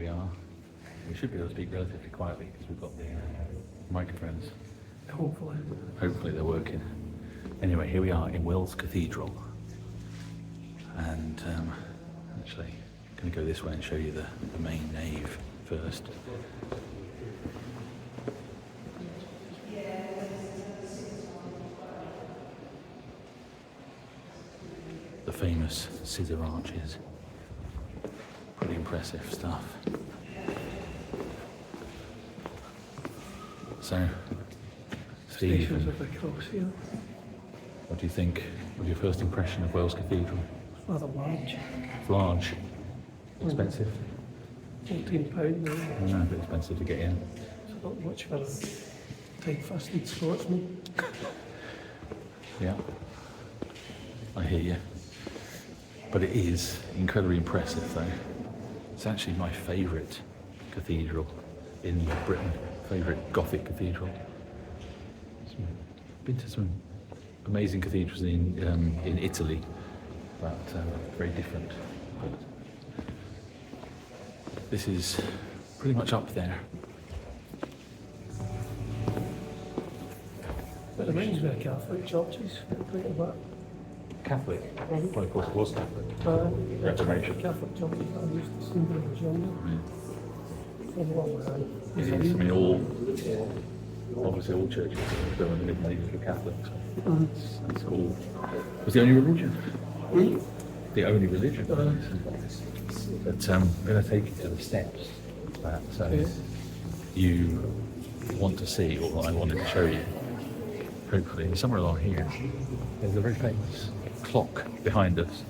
we are. We should be able to speak relatively quietly because we've got the microphones. Hopefully. Hopefully they're working. Anyway, here we are in Wells Cathedral. And actually, I'm going to go this way and show you the main nave first. The famous scissor arches. Pretty impressive stuff. So, Steve, Stations of the cross here. what do you think of your first impression of Wells Cathedral? Rather large. It's large. Expensive? £14 now. No, a bit expensive to get in. It's not much for a tight-fisted Scotsman. Yeah, I hear you. But it is incredibly impressive though. It's actually my favourite cathedral in Britain. Favourite Gothic cathedral. Been to some amazing cathedrals in Italy, but very different. But this is pretty much up there. It reminds me of Catholic churches, quite a bit. Catholic? Well, of course it was Catholic. Reformation. Catholic churches that I used to see when I was younger. It is. I mean, obviously all churches are in the Middle Ages were Catholic, so it's all. Was the only religion? The only religion. But I'm going to take you to the steps that you want to see, or I wanted to show you. Hopefully, somewhere along here, there's a very famous clock behind us.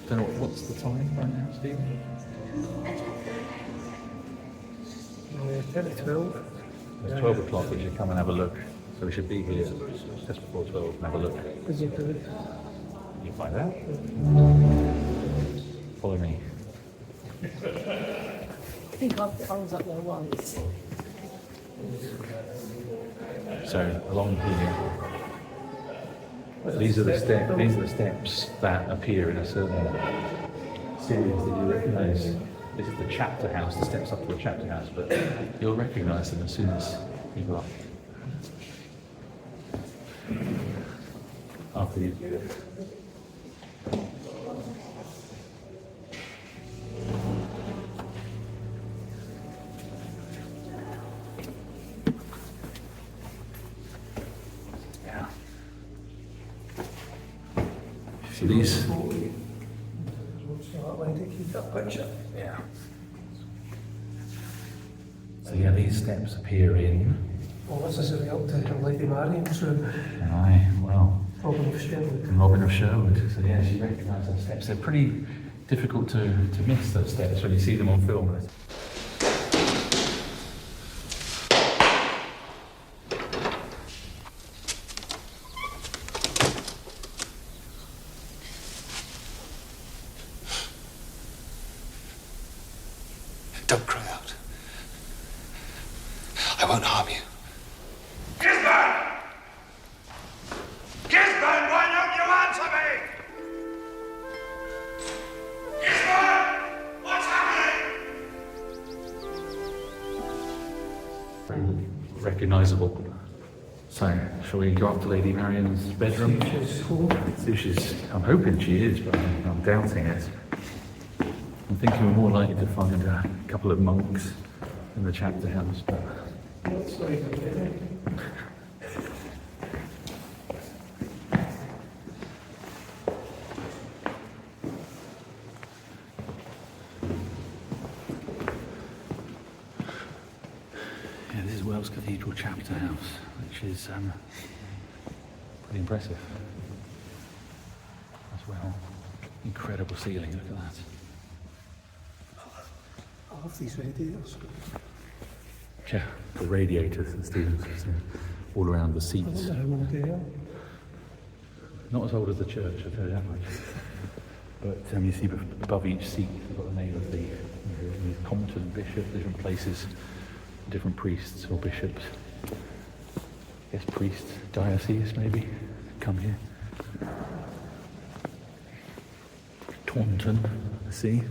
Don't know what's the time right now, Stephen? 10 to 12. It's 12 o'clock, we should come and have a look. So we should be here just before 12 and have a look. Is it good? You find out? Follow me. I think I was up there once. So along here, these are the steps that appear in a certain series that you recognise. This is the chapter house, the steps up to the chapter house, but you'll recognise them as soon as you go up. After you do it. Yeah. See these? Yeah. So yeah, these steps appear in. Well, this is the up to Lady Marian's room. Aye, well. Robin of Sherwood. Robin of Sherwood. So yeah, she recognised those steps. They're pretty difficult to miss, those steps, when you see them on film. Don't cry out. I won't harm you. Gisborne! Gisborne, why don't you answer me? Gisborne! What's happening? Very recognisable. So, shall we go up to Lady Marian's bedroom? See if she's, I'm hoping she is, but I'm doubting it. I'm thinking we're more likely to find a couple of monks in the chapter house, but... Yeah, this is Wells Cathedral chapter house, which is pretty impressive as well. Incredible ceiling, look at that. I love these radiators. Yeah, the radiators and Stevens all around the seats. I wonder how old they are. Not as old as the church, I'll tell you that much. But you see above each seat, you've got the name of the competent bishop, different places, different priests or bishops. I guess priest, diocese maybe, come here. Taunton. the sea.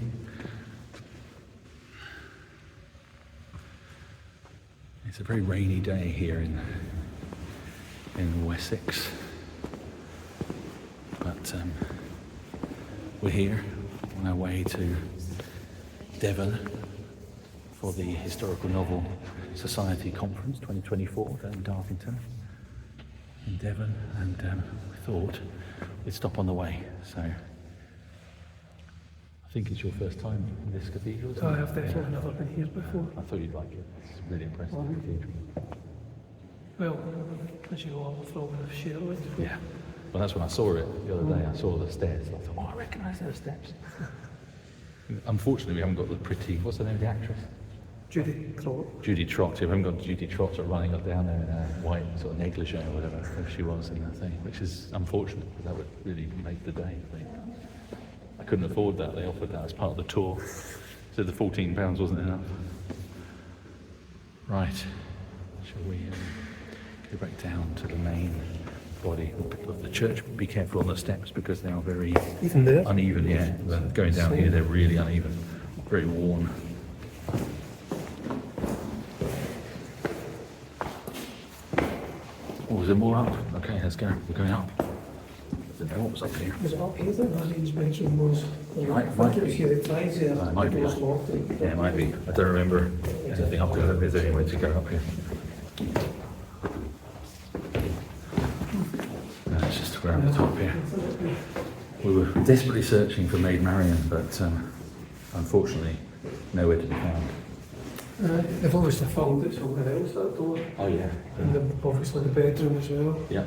It's a very rainy day here in Wessex, but we're here on our way to Devon for the Historical Novel Society Conference 2024 down in Dartington in Devon, and we thought we'd stop on the way. So I think it's your first time in this cathedral, isn't it? I have definitely never been here before. I thought you'd like it. It's a really impressive cathedral. Well, as you know, I'm from Sherwood. Yeah. Well, that's when I saw it the other day. I saw the stairs. I thought, oh, I recognise those steps. Unfortunately, we haven't got the pretty, what's the name of the actress? Judy Trott. Judy Trott. We haven't got Judy Trott sort of running up down there in a white sort of negligee or whatever she was in that thing, which is unfortunate because that would really make the day, I think. I couldn't afford that. They offered that as part of the tour. So the £14 wasn't enough. Right. Shall we go back down to the main body of the church? Be careful on the steps because they are very Even there? uneven. Yeah, going down here they're really uneven, very worn. Oh, is there more up? Okay, let's go. We're going up. I don't know what was up here. Was it up here then? I think his mention was. Might I think it was here at times there. It might be. It was locked. Yeah, it might be. I don't remember anything up there. Is there any way to go up here? No, it's just around the top here. We were desperately searching for Maid Marian, but unfortunately, nowhere to be found. They've obviously found it somewhere else, that door. Oh yeah. And obviously the bedroom as well. Yeah.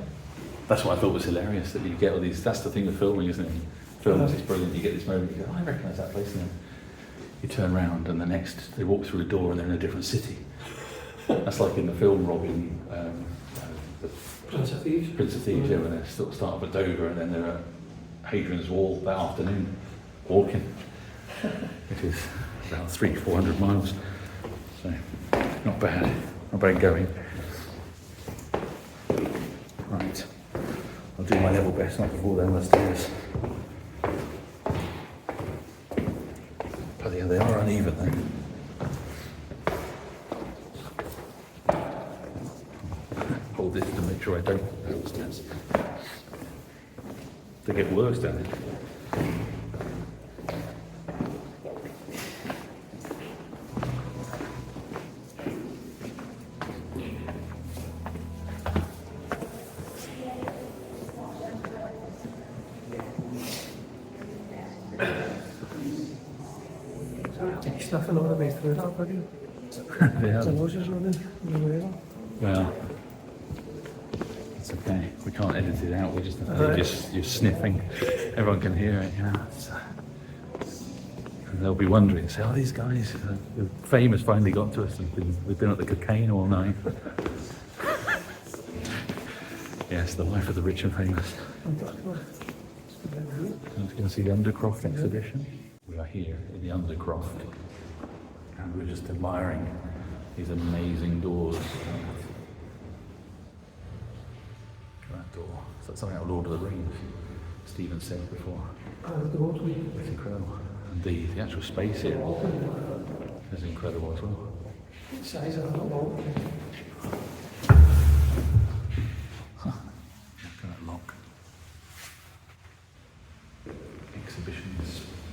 That's what I thought was hilarious, that you get all these, that's the thing with filming, isn't it? Films, it's brilliant, you get this moment, you go, oh, I recognise that place, and then you turn around and the next, they walk through a door and they're in a different city. That's like in the film Robin, the Prince of Thieves. Prince of Thieves, yeah, when they sort of start up at Dover and then they're at Hadrian's Wall that afternoon, walking, which is about 300-400 miles. So, not bad going. Right. I'll do my level best not to fall down the stairs. But yeah, they are uneven though. Hold this to make sure I don't fall down the stairs. They get worse, don't they? Sniffing all the way through that video. Yeah. The noses running. Well, it's okay. We can't edit it out. We're just you're sniffing. Everyone can hear it. Yeah. And they'll be wondering, say, oh, these guys, the fame has finally got to us. We've been at the cocaine all night. Yes, the life of the rich and famous. Let's go and see the Undercroft exhibition. We are here in the Undercroft, and we're just admiring these amazing doors. That door. So that's something out of Lord of the Rings, Stephen said before. It's incredible. And the actual space here is incredible as well. Size of that wall. Look at that lock. Exhibition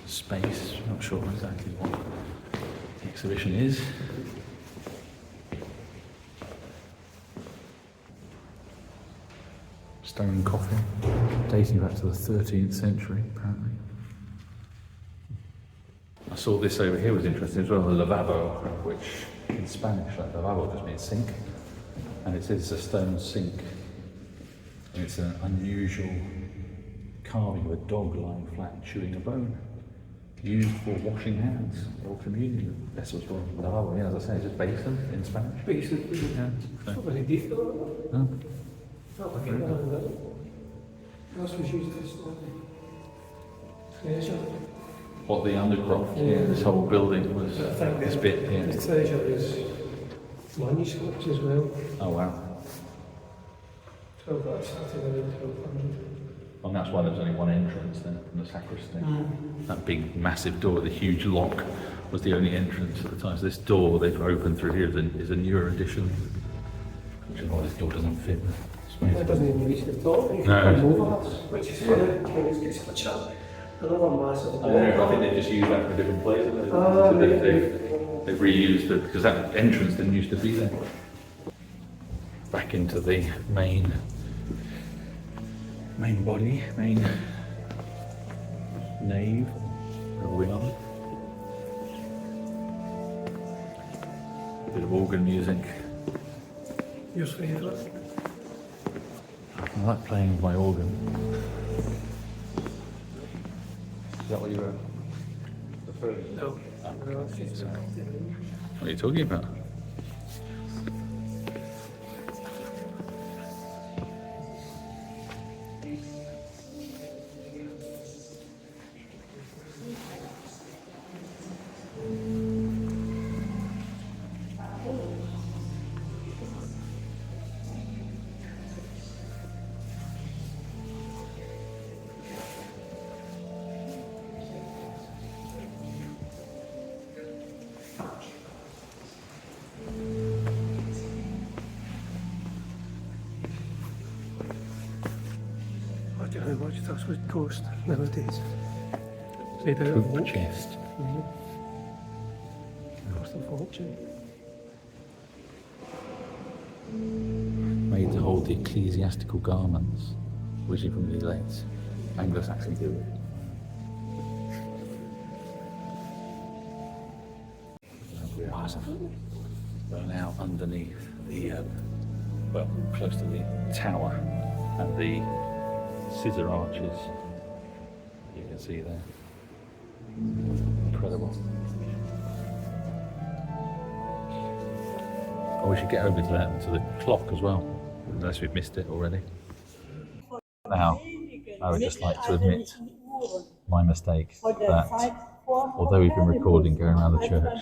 space. Not sure exactly what the exhibition is. Stone coffin, dating back to the 13th century, apparently. I saw this over here was interesting as well, the lavabo, which in Spanish, like lavabo just means sink, and it says it's a stone sink. And it's an unusual carving of a dog lying flat and chewing a bone, used for washing hands or communion vessels. Well, lavabo, yeah, as I say, it's just basin in Spanish. Basin. Yeah. Not very deep though. No. Not like it. That's what's used as treasure. What the Undercroft, yeah, this whole building was I think this bit here. the treasure is manuscripts as well. Oh wow. 12, that's starting around 1200. And that's why there's only one entrance there from the sacristy. That big, massive door, the huge lock, was the only entrance at the time. So this door they've opened through here is a newer addition. Which is why this door doesn't fit. It doesn't even reach the top. No. Which is why the King's gets such another massive I think they just use that for a different place. They've reused it because that entrance didn't used to be there. Back into the main body, main nave, wherever we are. A bit of organ music. Your favourite? I like playing with my organ. Is that what you were referring to? No. What are you talking about? I don't know how much this would cost nowadays. Made out of Oak oak. chest. Cost a fortune. Made to hold the ecclesiastical garments, originally from the late Anglo-Saxon period. We're now underneath the, well, close to the tower and the scissor arches you can see there. Incredible. Oh, we should get over to that, to the clock as well, unless we've missed it already. Now, I would just like to admit my mistake that although we've been recording going around the church,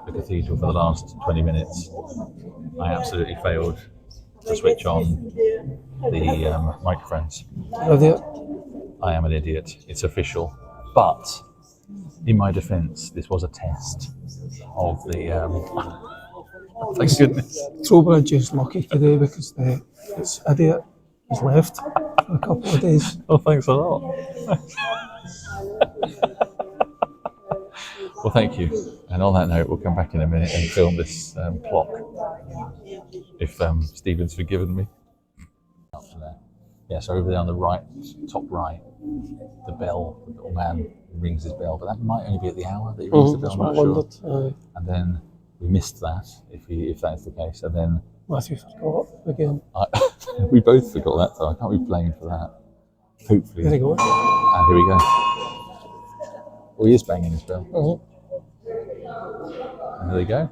the cathedral for the last 20 minutes, I absolutely failed to switch on the microphones. I am an idiot, it's official, but in my defence, this was a test of the, thank goodness. Trowbridge is lucky today because its idiot has left for a couple of days. Oh, thanks a lot. Well, thank you. And on that note, we'll come back in a minute and film this clock, if Stephen's forgiven me. Up to there. Yeah, so over there on the right, top right, the bell, the little man rings his bell, but that might only be at the hour that he rings the bell, I'm not sure. And then we missed that, if that's the case, and then Matthew forgot again. we both forgot that, so I can't be blamed for that. Hopefully. There you go. And here we go. Oh, he is banging his bell. And there they go.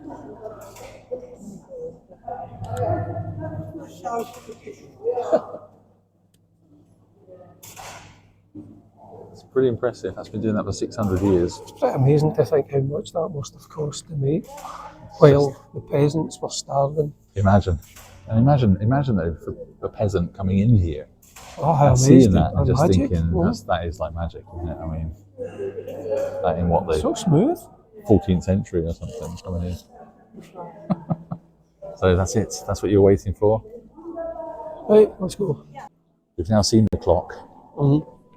It's pretty impressive. That's been doing that for 600 years. It's pretty amazing to think how much that must have cost to make, while the peasants were starving. Imagine. And imagine though, for a peasant coming in here, Oh, how and amazing. seeing that and just magic. thinking, that is like magic, isn't it? I mean, that in what, the So smooth. 14th century or something coming in. So that's it. That's what you're waiting for. Right, let's go. We've now seen the clock,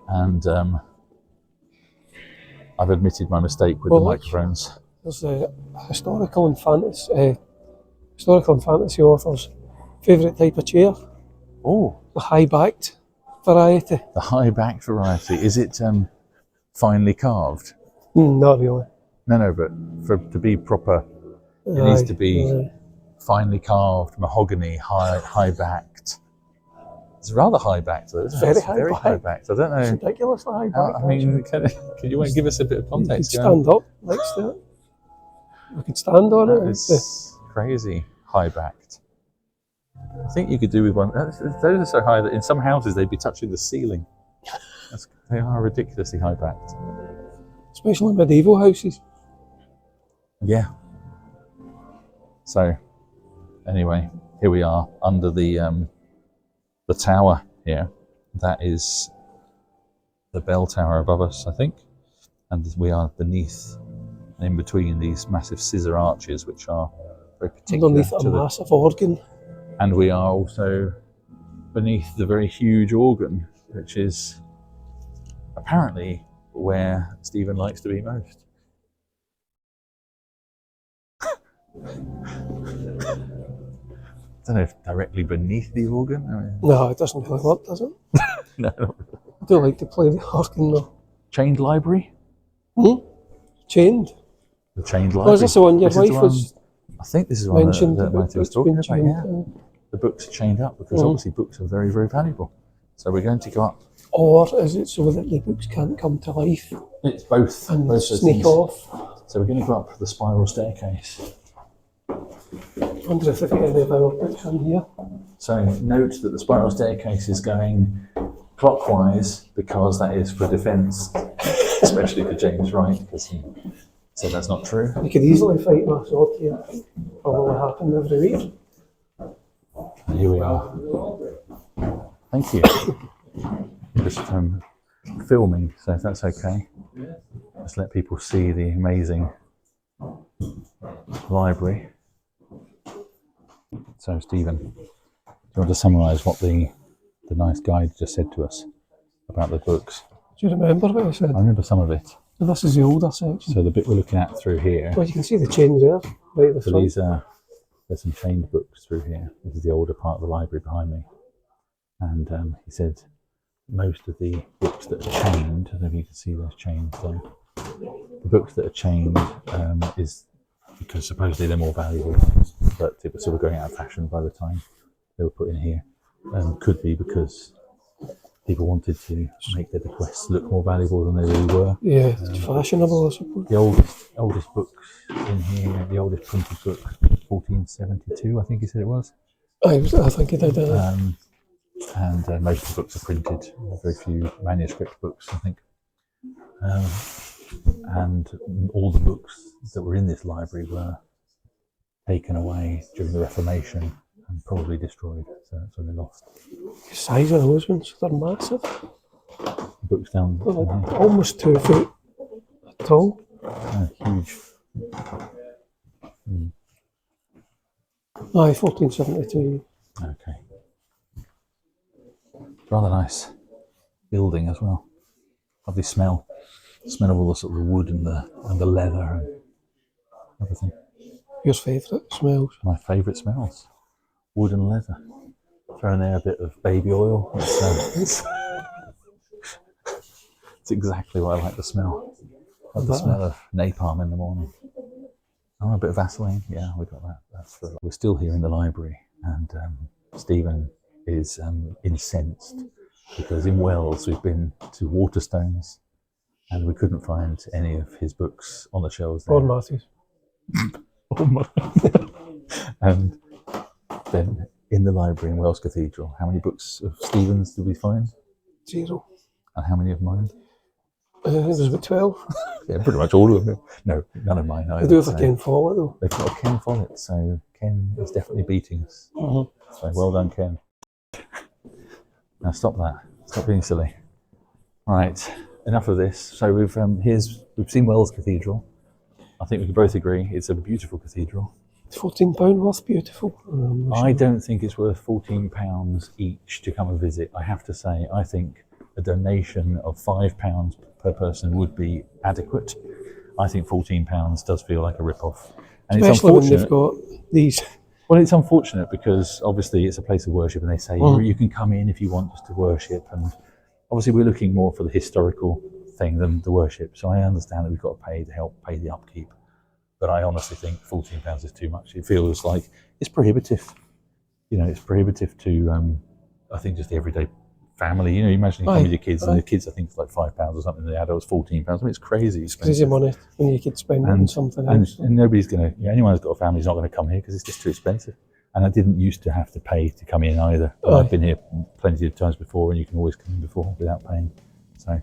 and I've admitted my mistake with the microphones. There's historical and fantasy authors' favourite type of chair. Oh, The high-backed variety. the high-backed variety. Is it finely carved? Not really. No, but to be proper, it needs to be finely carved, mahogany, high-backed. It's rather high-backed though, isn't it? Very Very high-backed. high-backed. I don't It's know. ridiculously high-backed. I mean, can you give us a bit of you could context? stand up next to it. We could stand on it. It's crazy high-backed. I think you could do with one. Those are so high that in some houses they'd be touching the ceiling. They are ridiculously high-backed. Especially in medieval houses. Yeah. So, anyway, here we are under the tower here. That is the bell tower above us, I think, and we are beneath and in between these massive scissor arches, which are very particular Underneath a to the. massive organ. And we are also beneath the very huge organ, which is apparently where Stephen likes to be most. I don't know if directly beneath the organ. I mean, No, it doesn't really work, does it? no. I do like to play the organ though. Chained library? Chained. The chained library. Oh, is this the one your This is the wife one- was I think this is one mentioned? that Matthew was It's talking been about. chained, Yeah. The books are chained up because obviously books are very, very valuable. So we're going to go up. Or is it so that the books can't come to life It's both. and both those sneak things. off? So we're going to go up the spiral staircase. I wonder if they've got any of our books in here. So note that the spiral staircase is going clockwise because that is for defence, especially for James Wright, because he said that's not true. You could easily fight my sword here. Probably happen every week. And here we are. Thank you. Just filming, so if that's okay, just let people see the amazing library. So Stephen, do you want to summarise what the nice guide just said to us about the books? Do you remember what I said? I remember some of it. And this is the older section. So the bit we're looking at through here, Well, you can see the chains there, right at the so front. these are, there's some chained books through here. This is the older part of the library behind me. And he said most of the books that are chained, I don't know if you can see those chains there, the books that are chained is because supposedly they're more valuable, but it was sort of going out of fashion by the time they were put in here. Could be because people wanted to make their bequests look more valuable than they really were. Yeah, it's fashionable, I suppose. The oldest books in here, the oldest printed book, 1472, I think he said it was. I think it did. And most of the books are printed, very few manuscript books, I think. And all the books that were in this library were taken away during the Reformation and probably destroyed, so they're lost. The size of those ones, they're massive. Books down They're like almost 2 foot tall. huge. Aye, 1472. Okay. Rather nice building as well. Lovely smell. Smell of all the sort of wood and the leather and everything. Your favourite smells? My favourite smells. Wood and leather. Throw in there a bit of baby oil. It's exactly what I like the smell. I like the smell of napalm in the morning. Oh, a bit of Vaseline. Yeah, we got that. We're still here in the library, and Stephen is incensed because in Wales we've been to Waterstones and we couldn't find any of his books on the shelves there. Or Matthews. And then in the library in Wells Cathedral, how many books of Stephen's did we find? 0. And how many of mine? I think there's about 12. Yeah, pretty much all of them. No, none of mine either. They do have a so Ken Follett though. they've got a Ken Follett, so Ken is definitely beating us. So well done, Ken. Now stop that. Stop being silly. Right, enough of this. So we've seen Wells Cathedral. I think we can both agree it's a beautiful cathedral. It's £14 worth beautiful. I don't think it's worth £14 each to come and visit. I have to say, I think a donation of £5 per person would be adequate. I think £14 does feel like a rip-off. And Especially when it's they've unfortunate. got these. Well, it's unfortunate because obviously it's a place of worship and they say you can come in if you want just to worship. And obviously we're looking more for the historical thing than the worship. So I understand that we've got to pay to help pay the upkeep. But I honestly think £14 is too much. It feels like it's prohibitive. You know, it's prohibitive to, I think, just the everyday family. You know, imagine you come with your kids and the kids, I think, it's like £5 or something, and the adults £14. I mean, it's crazy. It's crazy money when you could spend on something else. And nobody's going to, anyone who's got a family is not going to come here because it's just too expensive. And I didn't used to have to pay to come in either. I've been here plenty of times before, and you can always come in before without paying. So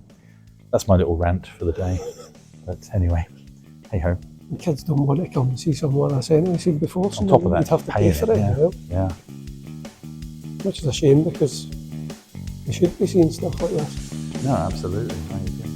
that's my little rant for the day. But anyway, hey ho. The kids don't want to come and see something like this anyway, seen before, so On top of that, you'd have to pay for it as well. Yeah. Which is a shame because they should be seeing stuff like this. No, absolutely.